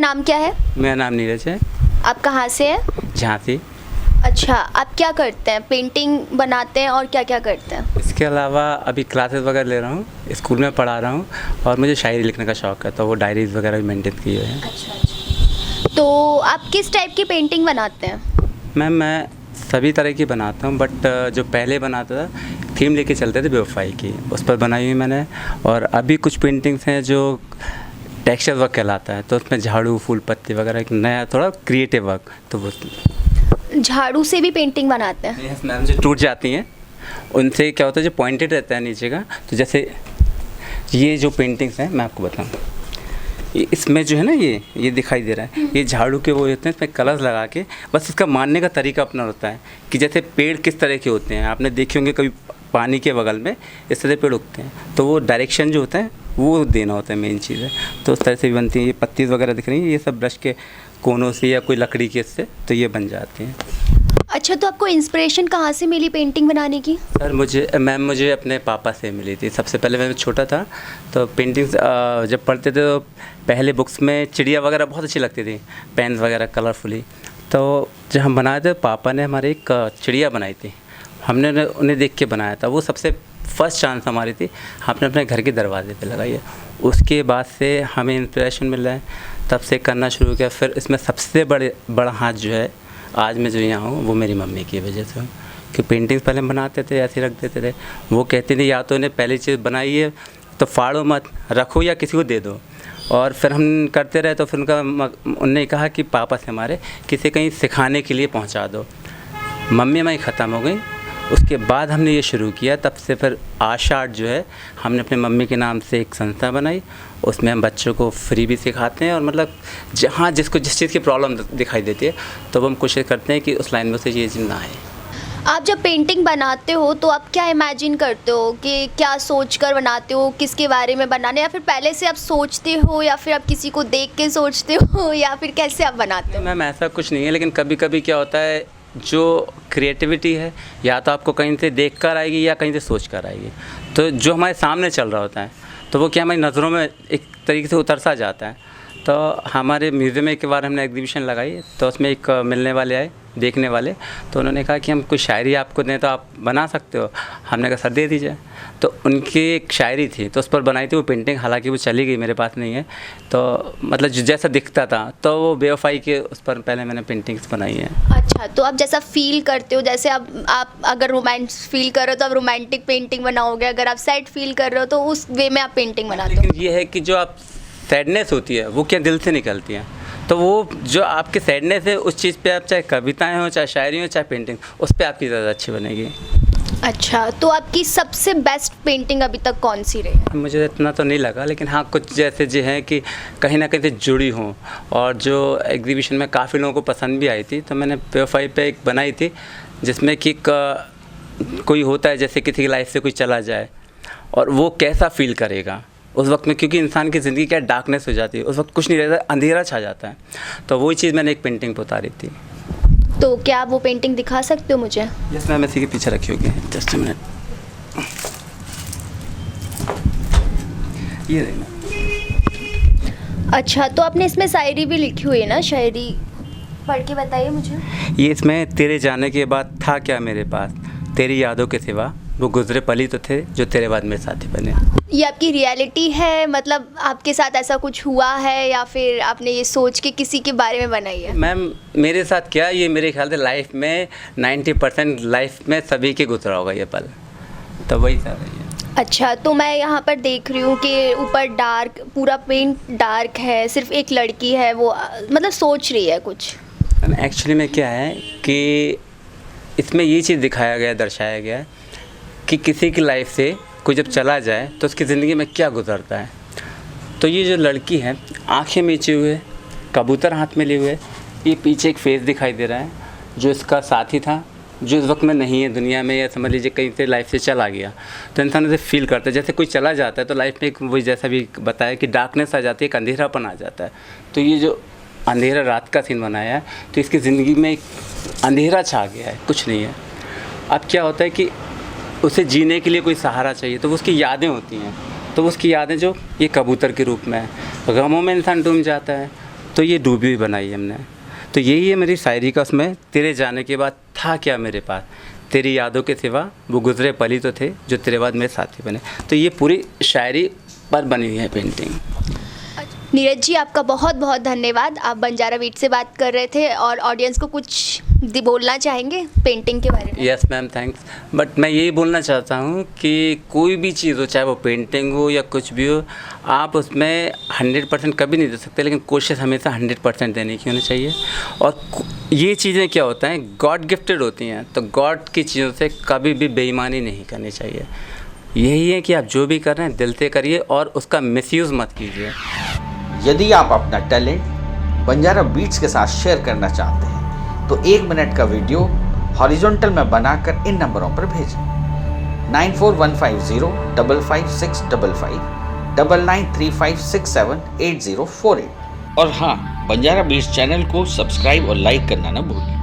नाम क्या है? मेरा नाम नीरज है। आप कहाँ से हैं? झांसी। अच्छा, आप क्या करते हैं? पेंटिंग बनाते हैं और क्या क्या करते हैं? इसके अलावा अभी क्लासेस वगैरह ले रहा हूँ, स्कूल में पढ़ा रहा हूँ और मुझे शायरी लिखने का शौक़ है, तो वो डायरीज़ वगैरह भी मेंटेन किए हैं। अच्छा। तो आप किस टाइप की पेंटिंग बनाते हैं? मैम मैं सभी तरह की बनाता हूँ, बट जो पहले बनाता था थीम लेके चलते थे बेवफाई की, उस पर बनाई हुई मैंने। और अभी कुछ पेंटिंग्स हैं जो टेक्सचर वर्क कहलाता है, तो उसमें झाड़ू फूल पत्ती वगैरह एक नया थोड़ा क्रिएटिव वर्क, तो वो झाड़ू से भी पेंटिंग बनाते हैं? यस मैम, जो टूट जाती हैं उनसे क्या होता है, जो पॉइंटेड रहता है नीचे का, तो जैसे ये जो पेंटिंग्स हैं मैं आपको बताऊँ, इसमें जो है ना ये दिखाई दे रहा है, ये झाड़ू के वो होते हैं, इसमें कलर्स लगा के, बस इसका मानने का तरीका अपना होता है कि जैसे पेड़ किस तरह के होते हैं, आपने देखे होंगे कभी पानी के बगल में इस तरह पेड़ उगते हैं, तो वो डायरेक्शन जो होता है वो देना होता है, मेन चीज़ है। तो उस तरह से भी बनती हैं। ये पत्ती वगैरह दिख रही हैं, ये सब ब्रश के कोनों से या कोई लकड़ी के इससे तो ये बन जाती हैं। अच्छा, तो आपको इंस्पिरेशन कहाँ से मिली पेंटिंग बनाने की? सर मुझे अपने पापा से मिली थी। सबसे पहले मैं छोटा था तो पेंटिंग्स जब पढ़ते थे तो पहले बुक्स में चिड़िया वगैरह बहुत अच्छी लगती थी, पेन वगैरह कलरफुली। तो जब हम बनाए थे, पापा ने हमारे एक चिड़िया बनाई थी, हमने उन्हें देख के बनाया था। वो सबसे फर्स्ट चांस हमारी थी, हमने अपने घर के दरवाजे पे लगाई है। उसके बाद से हमें इंस्पिरेशन मिल रहा है, तब से करना शुरू किया। फिर इसमें सबसे बड़ा हाथ जो है, आज मैं जो यहाँ हूँ वो मेरी मम्मी की वजह से हूँ, कि पेंटिंग्स पहले हम बनाते थे, ऐसे रख देते थे। वो कहती थी या तो इन्हें पहली चीज़ बनाई है तो फाड़ो मत, रखो या किसी को दे दो। और फिर हम करते रहे, तो फिर उनने कहा कि पापा से हमारे किसी कहीं सिखाने के लिए पहुँचा दो। मम्मी हमारी ख़त्म हो गई, उसके बाद हमने ये शुरू किया। तब से फिर आशा आर्ट जो है, हमने अपने मम्मी के नाम से एक संस्था बनाई, उसमें हम बच्चों को फ्री भी सिखाते हैं। और मतलब जहाँ जिसको जिस चीज़ की प्रॉब्लम दिखाई देती है, तो हम कोशिश करते हैं कि उस लाइन में से ये चीज़ ना आए। आप जब पेंटिंग बनाते हो तो आप क्या इमेजिन करते हो, कि क्या सोचकर बनाते हो, किसके बारे में बनाने, या फिर पहले से आप सोचते हो, या फिर आप किसी को देख के सोचते हो, या फिर कैसे आप बनाते हो? मैम ऐसा कुछ नहीं है, लेकिन कभी कभी क्या होता है, जो क्रिएटिविटी है या तो आपको कहीं से देख कर आएगी या कहीं से सोच कर आएगी। तो जो हमारे सामने चल रहा होता है, तो वो क्या हमारी नज़रों में एक तरीके से उतर सा जाता है। तो हमारे म्यूज़ियम में एक बार हमने एग्जीबिशन लगाई, तो उसमें एक मिलने वाले आए, देखने वाले, तो उन्होंने कहा कि हम कुछ शायरी आपको दें तो आप बना सकते हो। हमने कहा सर दे दीजिए। तो उनकी एक शायरी थी, तो उस पर बनाई थी वो पेंटिंग। हालांकि वो चली गई, मेरे पास नहीं है। तो मतलब जैसा दिखता था, तो वो बेवफाई के उस पर पहले मैंने पेंटिंग्स बनाई है। अच्छा, तो आप जैसा फील करते हो, जैसे आप अगर रोमांस फील कर रहे हो तो आप रोमांटिक पेंटिंग बनाओगे, अगर आप सैड फील कर रहे हो तो उस वे में आप पेंटिंग बनाते हो। लेकिन ये है कि जो आप सैडनेस होती है वो क्या दिल से निकलती है, तो वो जो आपकी सैडनेस है उस चीज़ पे आप चाहे कविताएं हो, चाहे शायरी हो, चाहे पेंटिंग, उस पर आपकी ज़्यादा अच्छी बनेगी। अच्छा, तो आपकी सबसे बेस्ट पेंटिंग अभी तक कौन सी रही? मुझे इतना तो नहीं लगा, लेकिन हाँ कुछ जैसे जो है कि कहीं ना कहीं से जुड़ी हों, और जो एग्जीबिशन में काफ़ी लोगों को पसंद भी आई थी। तो मैंने पे पे एक बनाई थी, जिसमें कि कोई होता है, जैसे किसी की लाइफ से कोई चला जाए और वो कैसा फील करेगा उस वक्त में, क्योंकि इंसान की ज़िंदगी क्या डार्कनेस हो जाती है, उस वक्त कुछ नहीं रहता, अंधेरा छा जाता है। तो वही चीज़ मैंने एक पेंटिंग पर उतारी थी। तो क्या आप वो पेंटिंग दिखा सकते हो मुझे? यस मैम, इसी के पीछे रखी होगी, जस्ट अ मिनट। ये देखना। अच्छा, तो आपने इसमें शायरी भी लिखी हुई है ना? शायरी पढ़ के बताइए मुझे। ये इसमें तेरे जाने के बाद था क्या मेरे पास, तेरी यादों के सिवा वो गुजरे पली तो थे जो तेरे बाद मेरे साथी बने। ये आपकी रियलिटी है, मतलब आपके साथ ऐसा कुछ हुआ है, या फिर आपने ये सोच के किसी के बारे में बनाई है? मैम मेरे साथ क्या, ये मेरे ख्याल से लाइफ में 90% लाइफ में सभी के गुजरा होगा ये पल, तो वही था ये। अच्छा, तो मैं यहाँ पर देख रही हूँ कि ऊपर डार्क, पूरा पेंट डार्क है, सिर्फ एक लड़की है, वो मतलब सोच रही है कुछ। एक्चुअली में क्या है कि इसमें ये चीज़ दिखाया गया, दर्शाया गया है कि किसी की लाइफ से कोई जब चला जाए तो उसकी ज़िंदगी में क्या गुजरता है। तो ये जो लड़की है, आंखें मीचे हुए, कबूतर हाथ में लिए हुए, ये पीछे एक फेस दिखाई दे रहा है जो इसका साथी था, जो इस वक्त में नहीं है दुनिया में, या समझ लीजिए कहीं से लाइफ से चला गया। तो इंसान उसे फील करता है, जैसे कोई चला जाता है तो लाइफ में एक वही जैसा भी बताया कि डार्कनेस आ जाती है, एक अंधेरापन आ जाता है। तो ये जो अंधेरा रात का सीन बनाया है, तो इसकी ज़िंदगी में एक अंधेरा छा गया है, कुछ नहीं है। अब क्या होता है कि उसे जीने के लिए कोई सहारा चाहिए, तो उसकी यादें होती हैं, तो उसकी यादें जो ये कबूतर के रूप में है, गमों में इंसान डूब जाता है, तो ये डूबी हुई बनाई हमने। तो यही है मेरी शायरी का उसमें, तेरे जाने के बाद था क्या मेरे पास, तेरी यादों के सिवा वो गुजरे पल ही तो थे जो तेरे बाद मेरे साथी बने। तो ये पूरी शायरी पर बनी हुई है पेंटिंग। नीरज जी, आपका बहुत बहुत धन्यवाद। आप बंजारा बीट से बात कर रहे थे और ऑडियंस को कुछ बोलना चाहेंगे पेंटिंग के बारे में? Yes ma'am, thanks. बट मैं यही बोलना चाहता हूँ कि कोई भी चीज़ हो, चाहे वो पेंटिंग हो या कुछ भी हो, आप उसमें 100% कभी नहीं दे सकते, लेकिन कोशिश हमेशा 100% देने की होनी चाहिए। और ये चीज़ें क्या होता है, गॉड गिफ्टेड होती हैं, तो गॉड की चीज़ों से कभी भी बेईमानी नहीं करनी चाहिए। यही है कि आप जो भी कर रहे हैं दिल से करिए और उसका मिसयूज़ मत कीजिए। यदि आप अपना टैलेंट बंजारा बीट्स के साथ शेयर करना चाहते हैं तो 1 मिनट का वीडियो हॉरिजॉन्टल में बनाकर इन नंबरों पर भेजें 9415055655, 9935678048। और हाँ, बंजारा बीट्स चैनल को सब्सक्राइब और लाइक करना न भूलें।